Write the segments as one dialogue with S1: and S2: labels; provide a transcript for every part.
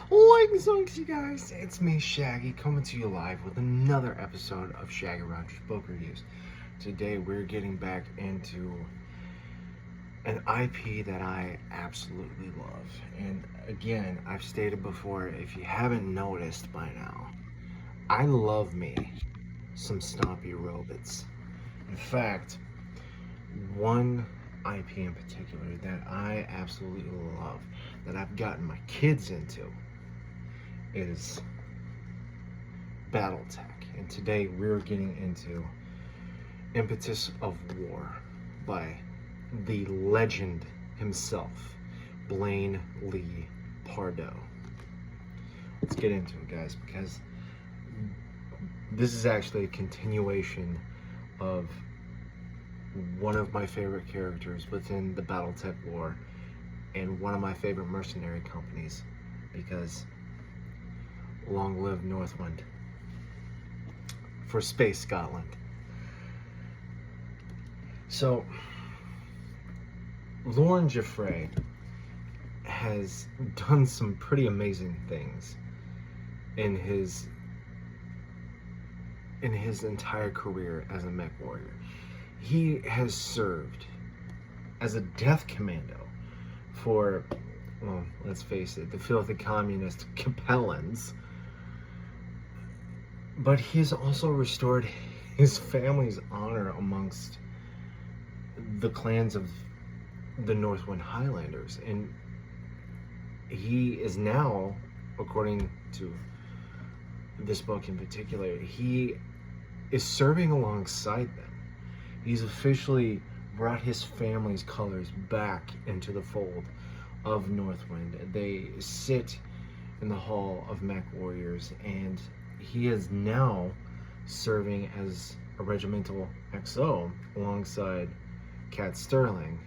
S1: Thanks, you guys. It's me, Shaggy, coming to you live with another episode of Shaggy Rogers Book Reviews. Today, we're getting back into an IP that I absolutely love. And again, I've stated before, if you haven't noticed by now, I love me some stompy robots. In fact, one IP in particular that I absolutely love, that I've gotten my kids into, is Battletech. And today we're getting into Impetus of War by the legend himself, Blaine Lee Pardoe. Let's get into it, guys, because this is actually a continuation of one of my favorite characters within the Battletech lore and one of my favorite mercenary companies, because long live Northwind for Space Scotland. So Lorne Jafray has done some pretty amazing things in his entire career as a mech warrior. He has served as a death commando for, well, let's face it, the filthy communist Capellans. But he's also restored his family's honor amongst the clans of the Northwind Highlanders. And he is now, according to this book in particular, he is serving alongside them. He's officially brought his family's colors back into the fold of Northwind. They sit in the Hall of Mech Warriors, and he is now serving as a regimental XO alongside Cat Sterling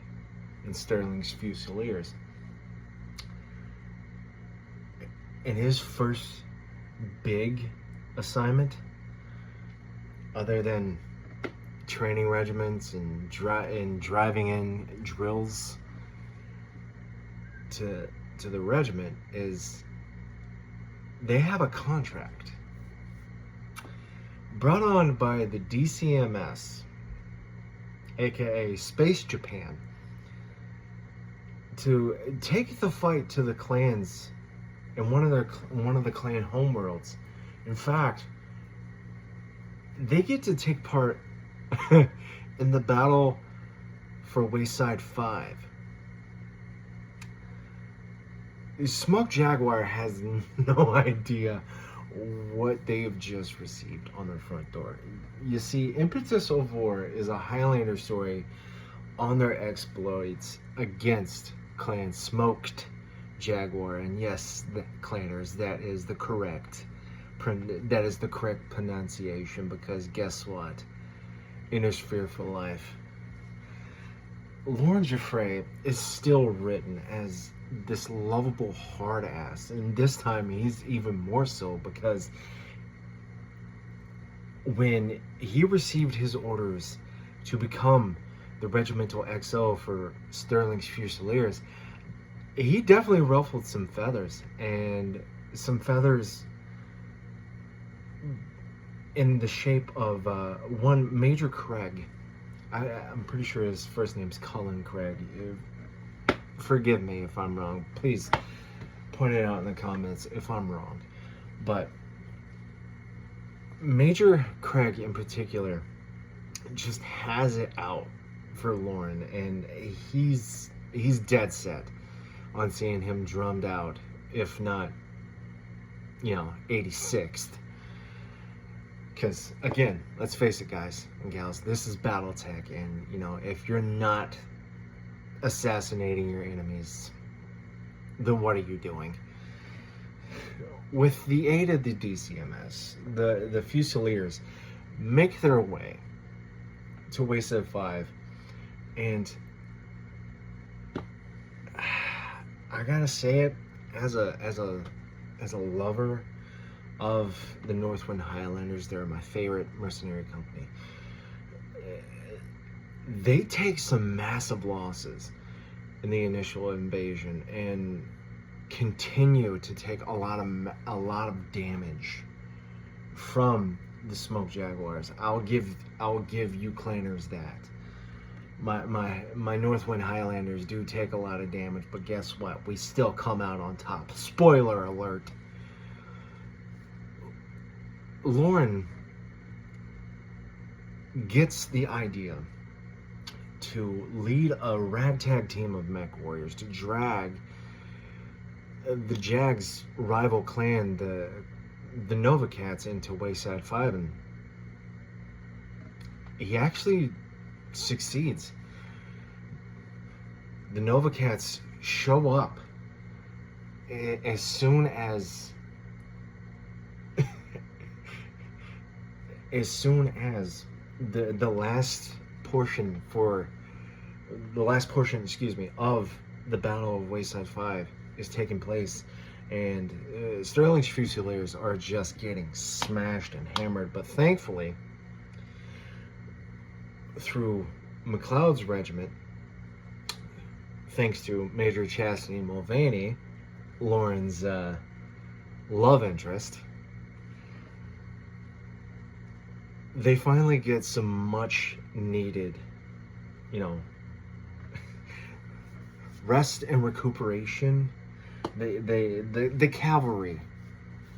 S1: and Sterling's Fusiliers. In his first big assignment, other than training regiments and driving in drills to the regiment, is they have a contract brought on by the DCMS, aka Space Japan, to take the fight to the clans in one of the clan homeworlds. In fact, they get to take part in the battle for Wayside V. Smoke Jaguar has no idea what they have just received on their front door. You see, Impetus of War is a Highlander story on their exploits against Clan Smoked Jaguar. And yes, the clanners, that is the correct pronunciation, because guess what? In his fearful life, Lorne Jafray is still written as this lovable hard ass, and this time he's even more so, because when he received his orders to become the regimental XO for Sterling's Fusiliers, he definitely ruffled some feathers, and some feathers in the shape of one Major Craig. I'm pretty sure his first name's Cullen Craig. Forgive me if I'm wrong. Please point it out in the comments if I'm wrong. But Major Craig in particular just has it out for Lorne, and he's dead set on seeing him drummed out, if not, 86th. Because, again, let's face it, guys and gals, this is Battletech, and, if you're not assassinating your enemies, then what are you doing? With the aid of the DCMS, the Fusiliers make their way to Wayside V, and I gotta say it, as a lover of the Northwind Highlanders, they're my favorite mercenary company. They take some massive losses in the initial invasion, and continue to take a lot of damage from the Smoke Jaguars. I'll give you clanners that. My Northwind Highlanders do take a lot of damage, but guess what? We still come out on top. Spoiler alert. Lauren gets the idea to lead a ragtag team of mech warriors to drag the Jags' rival clan, the Nova Cats, into Wayside V, and he actually succeeds. The Nova Cats show up as soon as the last portion of the Battle of Wayside V is taking place, and Sterling's Fusiliers are just getting smashed and hammered. But thankfully, through McLeod's regiment, thanks to Major Chastity Mulvaney, Lauren's love interest, they finally get some much needed, rest and recuperation. The cavalry,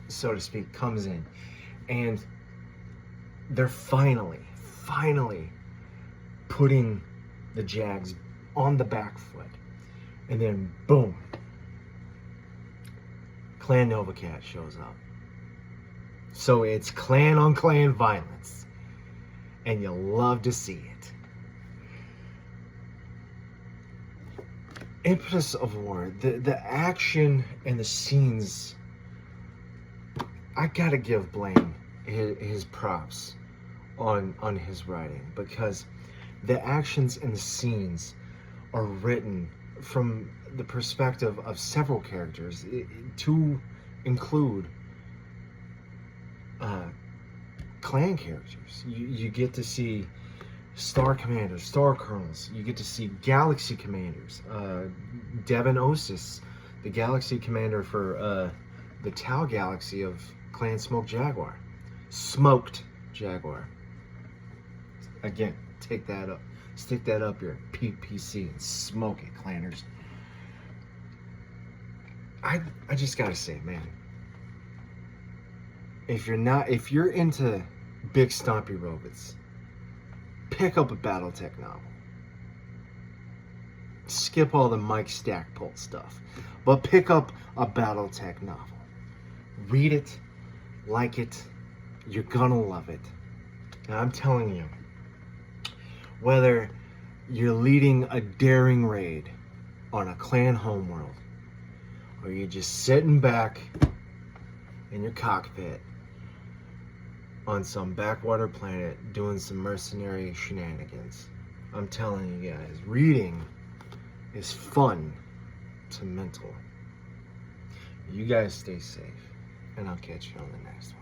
S1: so to speak, comes in, and they're finally putting the Jags on the back foot. And then boom, Clan Nova Cat shows up. So it's clan on clan violence, and you love to see it. Impetus of War, the action and the scenes, I gotta give Blaine his props on his writing, because the actions and the scenes are written from the perspective of several characters, to include clan characters. You get to see Star Commanders, Star Colonels. You get to see Galaxy Commanders. Devin Osis, the Galaxy Commander for the Tau Galaxy of Clan Smoke Jaguar. Smoked Jaguar. Again, take that up. Stick that up your PPC and smoke it, clanners. I just gotta say, man, if you're into big stompy robots, pick up a Battletech novel. Skip all the Mike Stackpole stuff, but pick up a Battletech novel. Read it, like it, you're gonna love it. And I'm telling you, whether you're leading a daring raid on a clan homeworld, or you're just sitting back in your cockpit on some backwater planet doing some mercenary shenanigans, I'm telling you guys, reading is fun to mental. You guys stay safe, and I'll catch you on the next one.